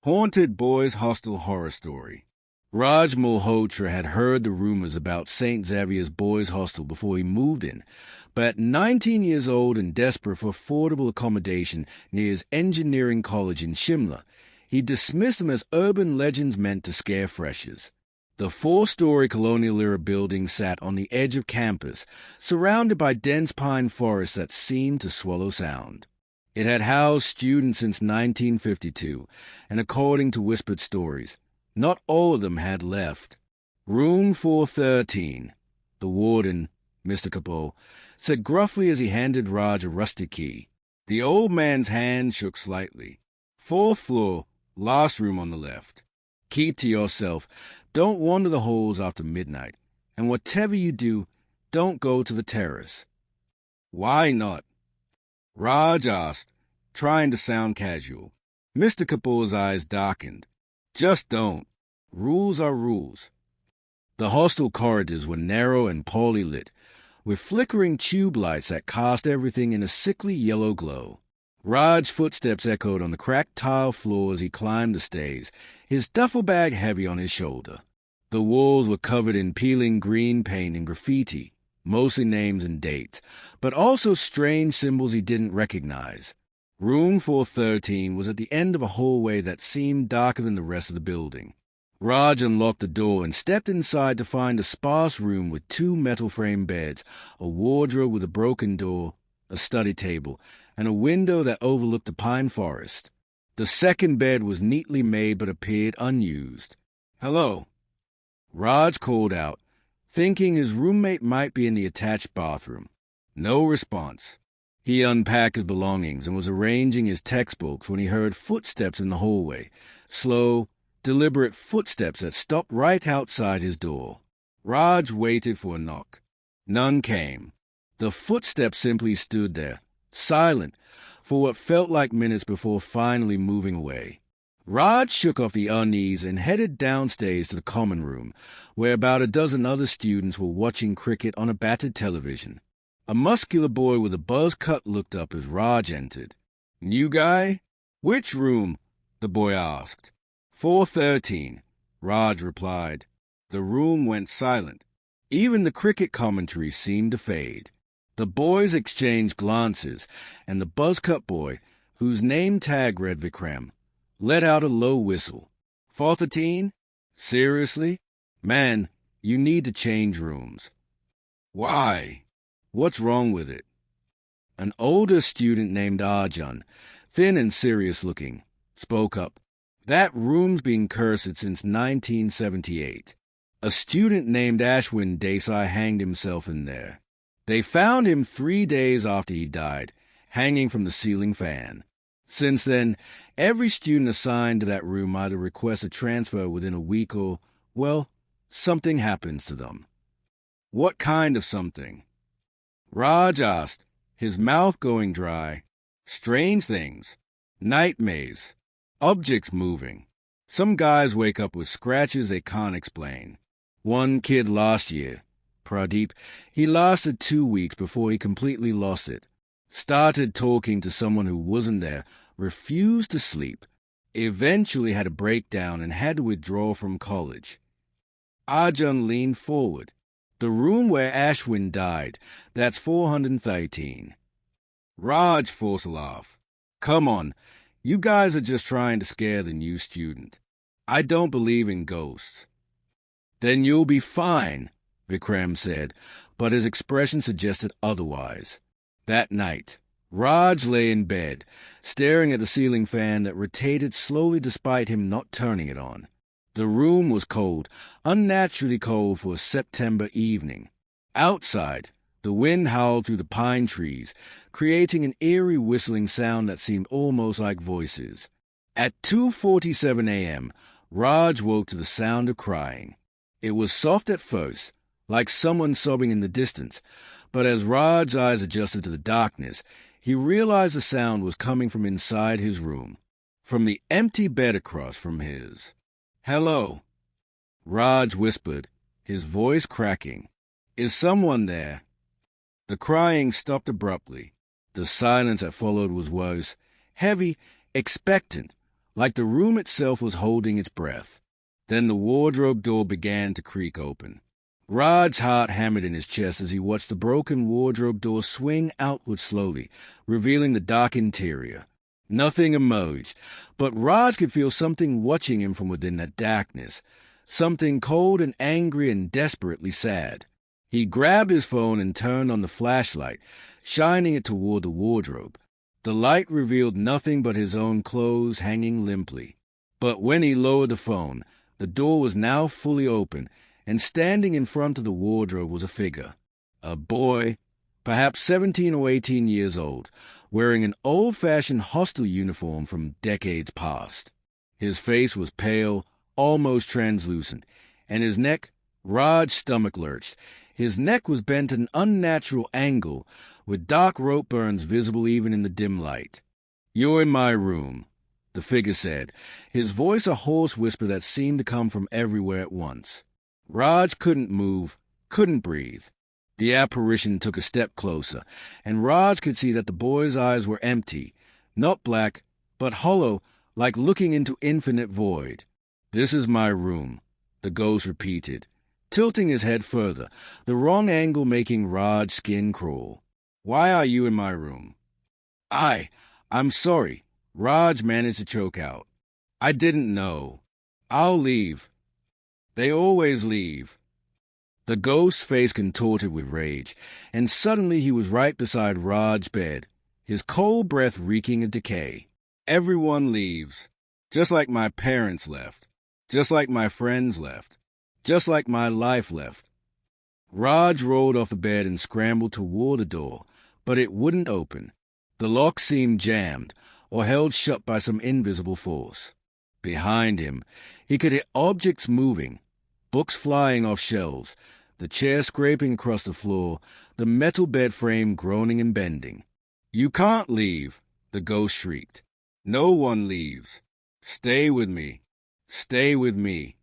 Haunted Boys Hostel Horror Story. Raj Malhotra had heard the rumors about St. Xavier's Boys Hostel before he moved in, but at 19 years old and desperate for affordable accommodation near his engineering college in Shimla, he dismissed them as urban legends meant to scare freshers. The 4-story colonial-era building sat on the edge of campus, surrounded by dense pine forests that seemed to swallow sound. It had housed students since 1952, and according to whispered stories, not all of them had left. Room 413, the warden, Mr. Kapoor, said gruffly as he handed Raj a rusty key. The old man's hand shook slightly. 4th floor, last room on the left. Keep to yourself. Don't wander the halls after midnight, and whatever you do, don't go to the terrace. Why not? Raj asked, trying to sound casual. Mr. Kapoor's eyes darkened. Just don't. Rules are rules. The hostel corridors were narrow and poorly lit, with flickering tube lights that cast everything in a sickly yellow glow. Raj's footsteps echoed on the cracked tile floor as he climbed the stairs, his duffel bag heavy on his shoulder. The walls were covered in peeling green paint and graffiti, mostly names and dates, but also strange symbols he didn't recognize. Room 413 was at the end of a hallway that seemed darker than the rest of the building. Raj unlocked the door and stepped inside to find a sparse room with 2 metal-frame beds, a wardrobe with a broken door, a study table, and a window that overlooked the pine forest. The second bed was neatly made but appeared unused. "Hello," Raj called out, thinking his roommate might be in the attached bathroom. No response. He unpacked his belongings and was arranging his textbooks when he heard footsteps in the hallway, slow, deliberate footsteps that stopped right outside his door. Raj waited for a knock. None came. The footsteps simply stood there, silent, for what felt like minutes before finally moving away. Raj shook off the unease and headed downstairs to the common room, where about a dozen other students were watching cricket on a battered television. A muscular boy with a buzz cut looked up as Raj entered. "New guy?" "Which room?" the boy asked. 413, Raj replied. The room went silent. Even the cricket commentary seemed to fade. The boys exchanged glances, and the buzz-cut boy, whose name tag read Vikram, let out a low whistle. 413? Seriously? Man, you need to change rooms. Why? What's wrong with it? An older student named Arjun, thin and serious-looking, spoke up. That room's been cursed since 1978. A student named Ashwin Desai hanged himself in there. They found him 3 days after he died, hanging from the ceiling fan. Since then, every student assigned to that room either requests a transfer within a week or, well, something happens to them. What kind of something? Raj asked, his mouth going dry. Strange things. Nightmares. Objects moving. Some guys wake up with scratches they can't explain. One kid last year, Pradeep, he lasted 2 weeks before he completely lost it. Started talking to someone who wasn't there, refused to sleep, eventually had a breakdown and had to withdraw from college. Arjun leaned forward. The room where Ashwin died, that's 413. Raj forced a laugh. Come on, you guys are just trying to scare the new student. I don't believe in ghosts. Then you'll be fine, Vikram said, but his expression suggested otherwise. That night, Raj lay in bed, staring at the ceiling fan that rotated slowly despite him not turning it on. The room was cold, unnaturally cold for a September evening. Outside, the wind howled through the pine trees, creating an eerie whistling sound that seemed almost like voices. At 2:47 a.m., Raj woke to the sound of crying. It was soft at first, like someone sobbing in the distance, but as Raj's eyes adjusted to the darkness, he realized the sound was coming from inside his room, from the empty bed across from his. Hello, Raj whispered, his voice cracking. Is someone there? The crying stopped abruptly. The silence that followed was worse, heavy, expectant, like the room itself was holding its breath. Then the wardrobe door began to creak open. Raj's heart hammered in his chest as he watched the broken wardrobe door swing outward slowly, revealing the dark interior. Nothing emerged, but Raj could feel something watching him from within that darkness, something cold and angry and desperately sad. He grabbed his phone and turned on the flashlight, shining it toward the wardrobe. The light revealed nothing but his own clothes hanging limply. But when he lowered the phone, the door was now fully open, and standing in front of the wardrobe was a figure. A boy, perhaps 17 or 18 years old, wearing an old-fashioned hostel uniform from decades past. His face was pale, almost translucent, and his neck, Raj's stomach lurched. His neck was bent at an unnatural angle, with dark rope burns visible even in the dim light. "You're in my room," the figure said, his voice a hoarse whisper that seemed to come from everywhere at once. Raj couldn't move, couldn't breathe. The apparition took a step closer, and Raj could see that the boy's eyes were empty, not black, but hollow, like looking into infinite void. "This is my room," the ghost repeated, tilting his head further, the wrong angle making Raj's skin crawl. "Why are you in my room?" I'm sorry," Raj managed to choke out. "I didn't know. I'll leave." "They always leave." The ghost's face contorted with rage, and suddenly he was right beside Raj's bed, his cold breath reeking of decay. "Everyone leaves. Just like my parents left. Just like my friends left. Just like my life left." Raj rolled off the bed and scrambled toward the door, but it wouldn't open. The lock seemed jammed, or held shut by some invisible force. Behind him, he could hear objects moving, books flying off shelves, the chair scraping across the floor, the metal bed frame groaning and bending. "You can't leave," the ghost shrieked. "No one leaves. Stay with me. Stay with me."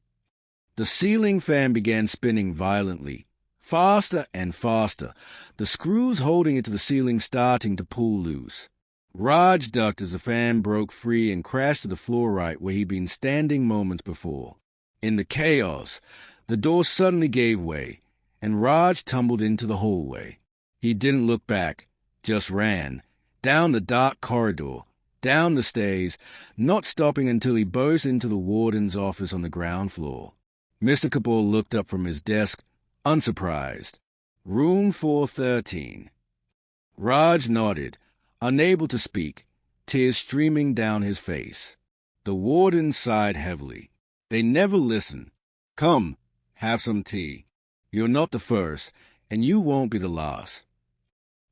The ceiling fan began spinning violently, faster and faster, the screws holding it to the ceiling starting to pull loose. Raj ducked as the fan broke free and crashed to the floor right where he'd been standing moments before. In the chaos, the door suddenly gave way, and Raj tumbled into the hallway. He didn't look back, just ran, down the dark corridor, down the stairs, not stopping until he burst into the warden's office on the ground floor. Mr. Kapoor looked up from his desk, unsurprised. "Room 413. Raj nodded, unable to speak, tears streaming down his face. The warden sighed heavily. "They never listen. Come, have some tea. You're not the first, and you won't be the last."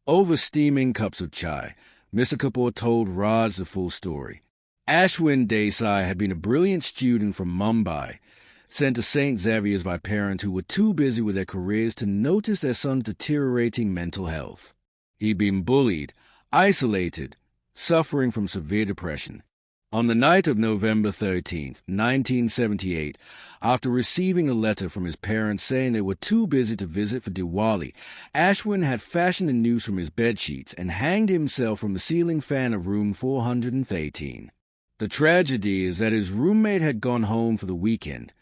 Over steaming cups of chai, Mr. Kapoor told Raj the full story. Ashwin Desai had been a brilliant student from Mumbai, sent to St. Xavier's by parents who were too busy with their careers to notice their son's deteriorating mental health. He'd been bullied, isolated, suffering from severe depression. On the night of November 13th, 1978, after receiving a letter from his parents saying they were too busy to visit for Diwali, Ashwin had fashioned a noose from his bedsheets and hanged himself from the ceiling fan of room 413. The tragedy is that his roommate had gone home for the weekend,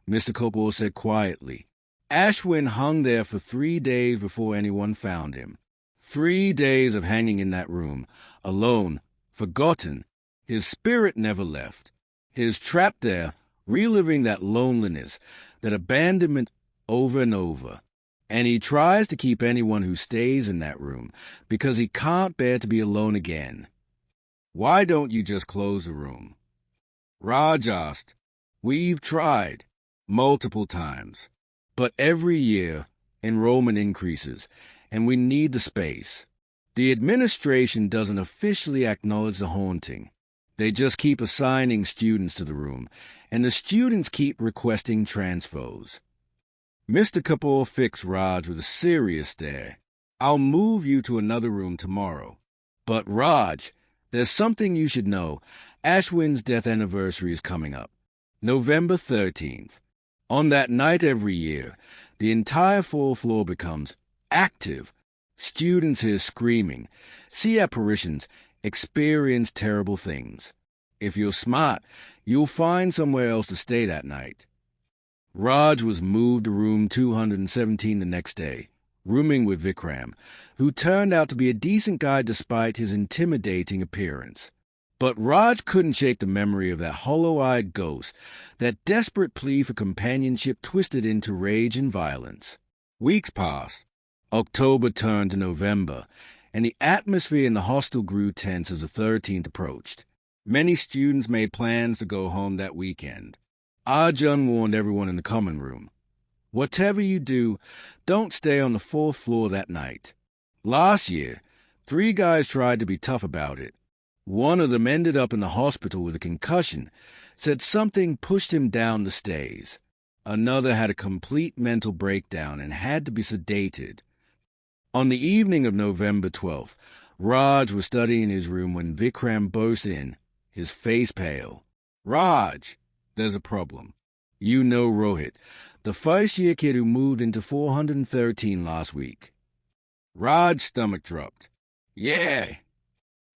Mr. Kapoor said quietly. Ashwin hung there for 3 days before anyone found him. 3 days of hanging in that room, alone, forgotten. His spirit never left. He is trapped there, reliving that loneliness, that abandonment over and over. And he tries to keep anyone who stays in that room, because he can't bear to be alone again. "Why don't you just close the room?" Raj asked. "We've tried, multiple times. But every year, enrollment increases, and we need the space. The administration doesn't officially acknowledge the haunting. They just keep assigning students to the room, and the students keep requesting transfers." Mr. Kapoor fixed Raj with a serious stare. "I'll move you to another room tomorrow. But Raj, there's something you should know. Ashwin's death anniversary is coming up, November 13th. On that night every year, the entire 4th floor becomes active. Students hear screaming, see apparitions, experience terrible things. If you're smart, you'll find somewhere else to stay that night. Raj was moved to room 217 the next day, rooming with Vikram, who turned out to be a decent guy despite his intimidating appearance. But Raj couldn't shake the memory of that hollow-eyed ghost, that desperate plea for companionship twisted into rage and violence. Weeks passed. October turned to November, and the atmosphere in the hostel grew tense as the 13th approached. Many students made plans to go home that weekend. Arjun warned everyone in the common room, "Whatever you do, don't stay on the 4th floor that night." Last year, 3 guys tried to be tough about it. One of them ended up in the hospital with a concussion, said something pushed him down the stairs. Another had a complete mental breakdown and had to be sedated. On the evening of November 12th, Raj was studying in his room when Vikram burst in, his face pale. "Raj, there's a problem. You know Rohit, the first-year kid who moved into 413 last week." Raj's stomach dropped. "Yeah."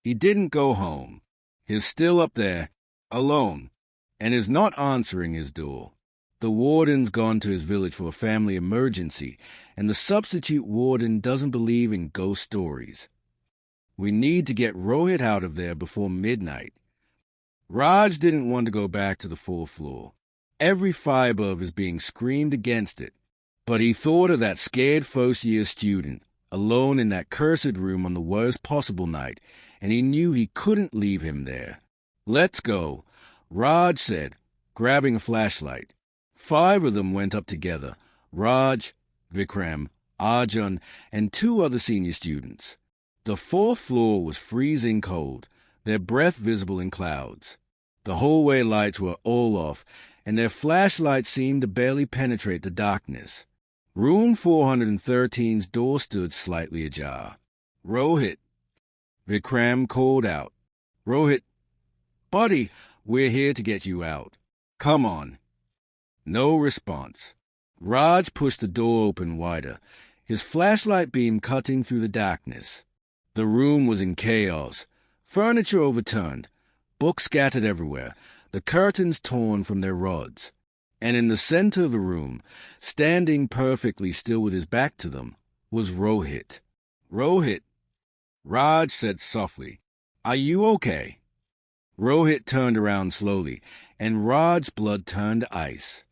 He didn't go home. He's still up there, alone, and is not answering his door. The warden's gone to his village for a family emergency, and the substitute warden doesn't believe in ghost stories. We need to get Rohit out of there before midnight. Raj didn't want to go back to the 4th floor. Every fiber of his being screamed against it. But he thought of that scared first-year student, alone in that cursed room on the worst possible night, and he knew he couldn't leave him there. "Let's go," Raj said, grabbing a flashlight. 5 of them went up together, Raj, Vikram, Arjun, and 2 other senior students. The 4th floor was freezing cold, their breath visible in clouds. The hallway lights were all off, and their flashlights seemed to barely penetrate the darkness. Room 413's door stood slightly ajar. "Rohit," Vikram called out. "Rohit, buddy, we're here to get you out. Come on." No response. Raj pushed the door open wider, his flashlight beam cutting through the darkness. The room was in chaos. Furniture overturned, books scattered everywhere, the curtains torn from their rods. And in the center of the room, standing perfectly still with his back to them, was Rohit. "Rohit," Raj said softly, "are you okay?" Rohit turned around slowly, and Raj's blood turned to ice.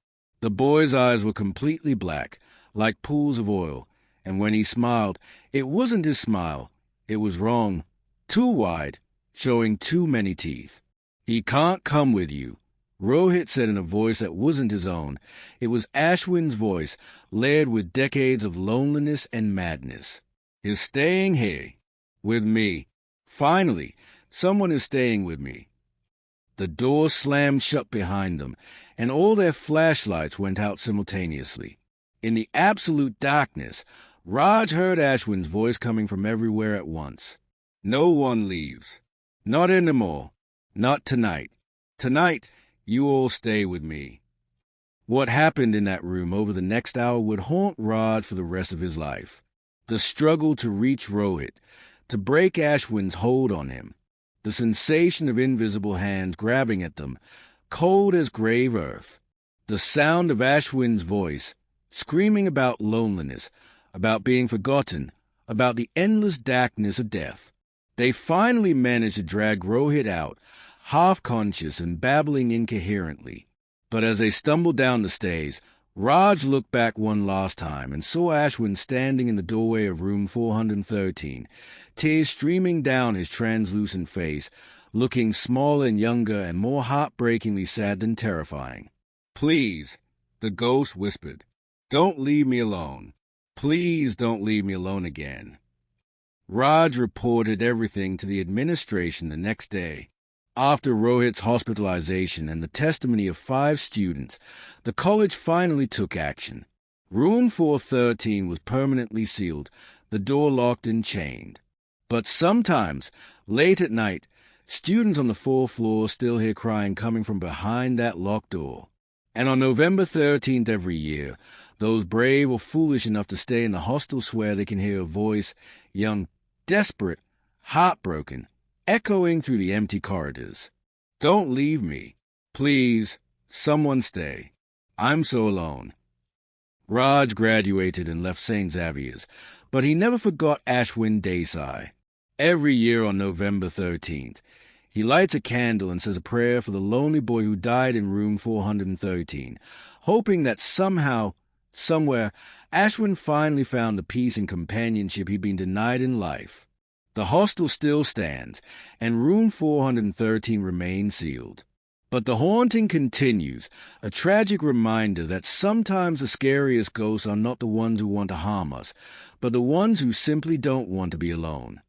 The boy's eyes were completely black, like pools of oil, and when he smiled, it wasn't his smile. It was wrong, too wide, showing too many teeth. "He can't come with you," Rohit said in a voice that wasn't his own. It was Ashwin's voice, layered with decades of loneliness and madness. "He's staying here, with me. Finally, someone is staying with me." The door slammed shut behind them, and all their flashlights went out simultaneously. In the absolute darkness, Raj heard Ashwin's voice coming from everywhere at once. "No one leaves. Not anymore. Not tonight. Tonight, you all stay with me." What happened in that room over the next hour would haunt Raj for the rest of his life. The struggle to reach Rohit, to break Ashwin's hold on him. The sensation of invisible hands grabbing at them, cold as grave earth. The sound of Ashwin's voice, screaming about loneliness, about being forgotten, about the endless darkness of death. They finally managed to drag Rohit out, half-conscious and babbling incoherently. But as they stumbled down the stairs, Raj looked back one last time and saw Ashwin standing in the doorway of room 413, tears streaming down his translucent face, looking smaller and younger and more heartbreakingly sad than terrifying. "Please," the ghost whispered, "don't leave me alone. Please don't leave me alone again." Raj reported everything to the administration the next day. After Rohit's hospitalization and the testimony of 5 students, the college finally took action. Room 413 was permanently sealed, the door locked and chained. But sometimes, late at night, students on the 4th floor still hear crying coming from behind that locked door. And on November 13th every year, those brave or foolish enough to stay in the hostel swear they can hear a voice, young, desperate, heartbroken, echoing through the empty corridors. Don't leave me. Please, someone stay. I'm so alone. Raj graduated and left St. Xavier's, but he never forgot Ashwin Desai. Every year on November 13th, he lights a candle and says a prayer for the lonely boy who died in room 413, hoping that somehow, somewhere, Ashwin finally found the peace and companionship he'd been denied in life. The hostel still stands, and room 413 remains sealed. But the haunting continues, a tragic reminder that sometimes the scariest ghosts are not the ones who want to harm us, but the ones who simply don't want to be alone.